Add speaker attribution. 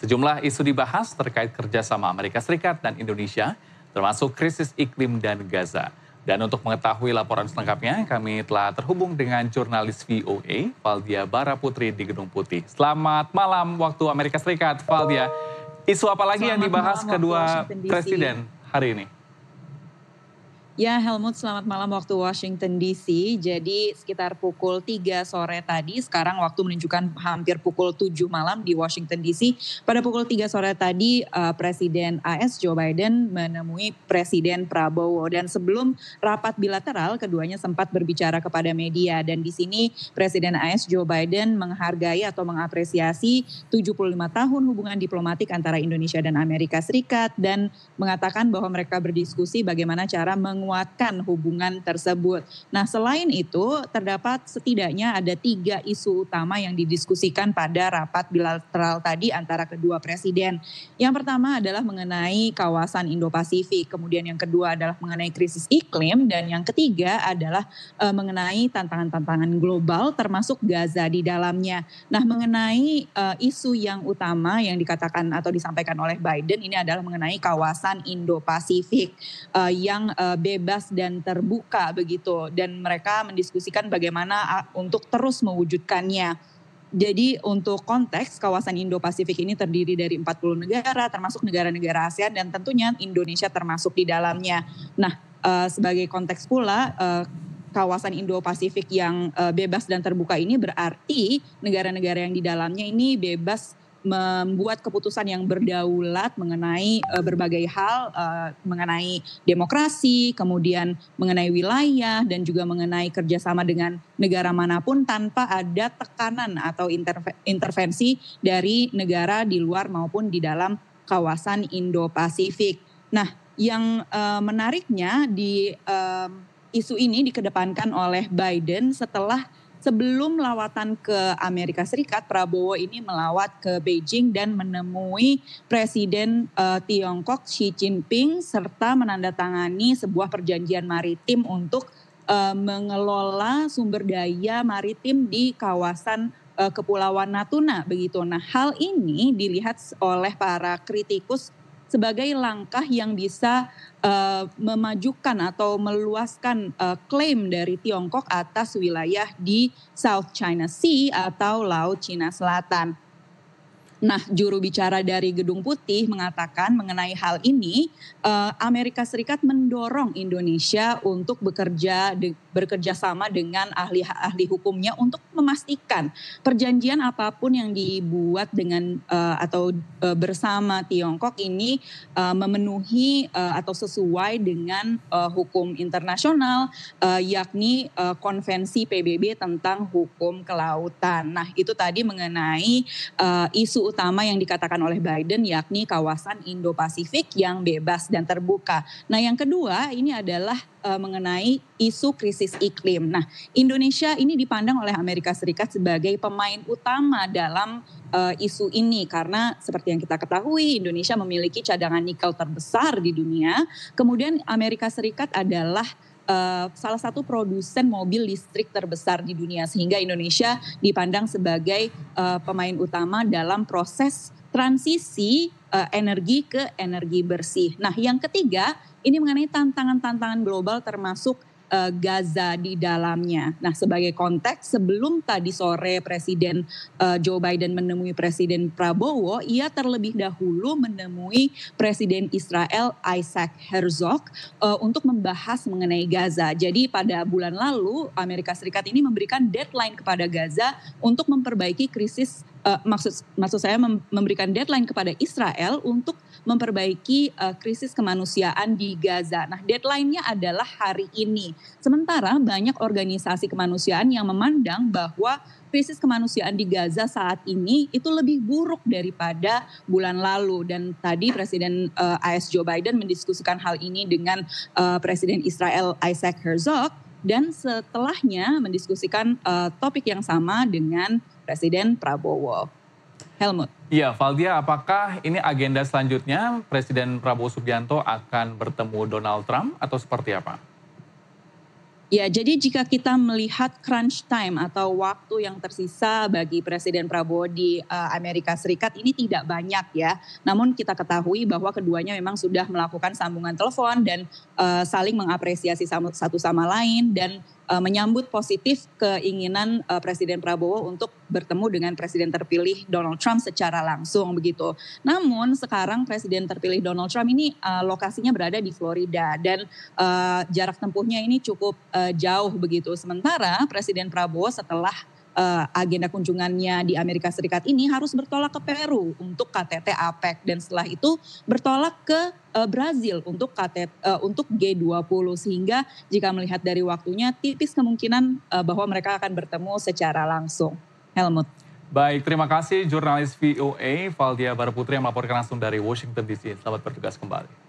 Speaker 1: Sejumlah isu dibahas terkait kerjasama Amerika Serikat dan Indonesia, termasuk krisis iklim dan Gaza. Dan untuk mengetahui laporan selengkapnya, kami telah terhubung dengan jurnalis VOA, Valdia Baraputri di Gedung Putih. Selamat malam waktu Amerika Serikat, Valdia. Isu apa lagi yang dibahas kedua presiden hari ini?
Speaker 2: Ya, Helmut, selamat malam waktu Washington DC. Jadi sekitar pukul 3 sore tadi, sekarang waktu menunjukkan hampir pukul 7 malam di Washington DC. Pada pukul 3 sore tadi, Presiden AS Joe Biden menemui Presiden Prabowo. Dan sebelum rapat bilateral, keduanya sempat berbicara kepada media. Dan di sini Presiden AS Joe Biden menghargai atau mengapresiasi 75 tahun hubungan diplomatik antara Indonesia dan Amerika Serikat. Dan mengatakan bahwa mereka berdiskusi bagaimana cara menguatkan hubungan tersebut. Nah, selain itu terdapat setidaknya ada 3 isu utama yang didiskusikan pada rapat bilateral tadi antara kedua presiden. Yang pertama adalah mengenai kawasan Indo-Pasifik, kemudian yang kedua adalah mengenai krisis iklim, dan yang ketiga adalah mengenai tantangan-tantangan global termasuk Gaza di dalamnya. Nah, mengenai isu yang utama yang dikatakan atau disampaikan oleh Biden ini adalah mengenai kawasan Indo-Pasifik yang bebas dan terbuka begitu, dan mereka mendiskusikan bagaimana untuk terus mewujudkannya. Jadi untuk konteks kawasan Indo-Pasifik ini terdiri dari 40 negara termasuk negara-negara ASEAN dan tentunya Indonesia termasuk di dalamnya. Nah, sebagai konteks pula kawasan Indo-Pasifik yang bebas dan terbuka ini berarti negara-negara yang di dalamnya ini bebas membuat keputusan yang berdaulat mengenai berbagai hal, mengenai demokrasi, kemudian mengenai wilayah, dan juga mengenai kerjasama dengan negara manapun tanpa ada tekanan atau intervensi dari negara di luar maupun di dalam kawasan Indo-Pasifik. Nah, yang menariknya di isu ini dikedepankan oleh Biden sebelum lawatan ke Amerika Serikat, Prabowo ini melawat ke Beijing dan menemui Presiden Tiongkok Xi Jinping serta menandatangani sebuah perjanjian maritim untuk mengelola sumber daya maritim di kawasan Kepulauan Natuna begitu. Nah, hal ini dilihat oleh para kritikus sebagai langkah yang bisa memajukan atau meluaskan klaim dari Tiongkok atas wilayah di South China Sea atau Laut Cina Selatan. Nah, juru bicara dari Gedung Putih mengatakan mengenai hal ini, Amerika Serikat mendorong Indonesia untuk bekerja sama dengan ahli hukumnya untuk memastikan perjanjian apapun yang dibuat dengan atau bersama Tiongkok ini memenuhi atau sesuai dengan hukum internasional, yakni konvensi PBB tentang hukum kelautan. Nah, itu tadi mengenai isu utama yang dikatakan oleh Biden, yakni kawasan Indo-Pasifik yang bebas dan terbuka. Nah, yang kedua ini adalah mengenai isu krisis iklim. Nah, Indonesia ini dipandang oleh Amerika Serikat sebagai pemain utama dalam isu ini karena seperti yang kita ketahui Indonesia memiliki cadangan nikel terbesar di dunia. Kemudian Amerika Serikat adalah salah satu produsen mobil listrik terbesar di dunia sehingga Indonesia dipandang sebagai pemain utama dalam proses transisi energi ke energi bersih. Nah, yang ketiga ini mengenai tantangan-tantangan global termasuk Gaza di dalamnya. Nah, sebagai konteks sebelum tadi sore Presiden Joe Biden menemui Presiden Prabowo, ia terlebih dahulu menemui Presiden Israel Isaac Herzog untuk membahas mengenai Gaza. Jadi pada bulan lalu Amerika Serikat ini memberikan deadline kepada Gaza untuk memperbaiki krisis, maksud saya memberikan deadline kepada Israel untuk memperbaiki krisis kemanusiaan di Gaza. Nah, deadline-nya adalah hari ini. Sementara banyak organisasi kemanusiaan yang memandang bahwa krisis kemanusiaan di Gaza saat ini itu lebih buruk daripada bulan lalu. Dan tadi Presiden AS Joe Biden mendiskusikan hal ini dengan Presiden Israel Isaac Herzog dan setelahnya mendiskusikan topik yang sama dengan Presiden Prabowo. Helmut.
Speaker 1: Iya, Valdia, apakah ini agenda selanjutnya Presiden Prabowo Subianto akan bertemu Donald Trump atau seperti apa?
Speaker 2: Ya, jadi jika kita melihat crunch time atau waktu yang tersisa bagi Presiden Prabowo di Amerika Serikat ini tidak banyak ya. Namun kita ketahui bahwa keduanya memang sudah melakukan sambungan telepon dan saling mengapresiasi satu sama lain dan menyambut positif keinginan Presiden Prabowo untuk bertemu dengan Presiden terpilih Donald Trump secara langsung begitu. Namun sekarang Presiden terpilih Donald Trump ini lokasinya berada di Florida dan jarak tempuhnya ini cukup jauh begitu. Sementara Presiden Prabowo setelah agenda kunjungannya di Amerika Serikat ini harus bertolak ke Peru untuk KTT APEC dan setelah itu bertolak ke Brazil untuk untuk G20 sehingga jika melihat dari waktunya tipis kemungkinan bahwa mereka akan bertemu secara langsung. Helmut.
Speaker 1: Baik, terima kasih jurnalis VOA Valdia Barputri yang melaporkan langsung dari Washington DC. Selamat bertugas kembali.